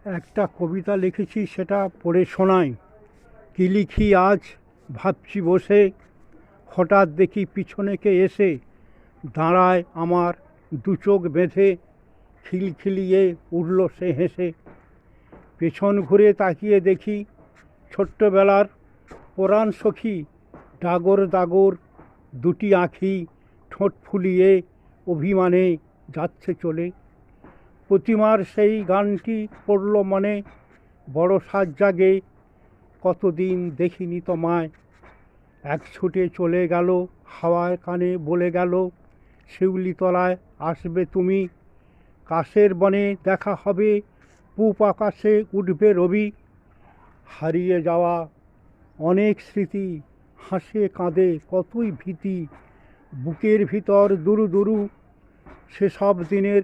একটা কবিতা লিখেছি, সেটা পড়ে শোনাই। কী লিখি আজ ভাবছি বসে, হঠাৎ দেখি পিছনেকে এসে দাঁড়ায় আমার দু চোখ বেঁধে, খিলখিলিয়ে উঠল সে হেসে। পেছন ঘুরে তাকিয়ে দেখি ছোট্টবেলার পরাণ সখী, ডাগর ডাগর দুটি আঁখি, ঠোঁট ফুলিয়ে অভিমানে যাচ্ছে চলে। প্রতিমার সেই গানটি পড়ল মনে, বড় সাজ জাগে, কতদিন দেখিনি তোমায়। এক ছুটে চলে গেল, হাওয়ায় কানে বলে গেল, শিউলিতলায় আসবে তুমি, কাশের বনে দেখা হবে, পূব আকাশে উঠবে রবি। হারিয়ে যাওয়া অনেক স্মৃতি, হাসে কাঁদে কতই ভীতি, বুকের ভিতর দুরু দুরু, সেসব দিনের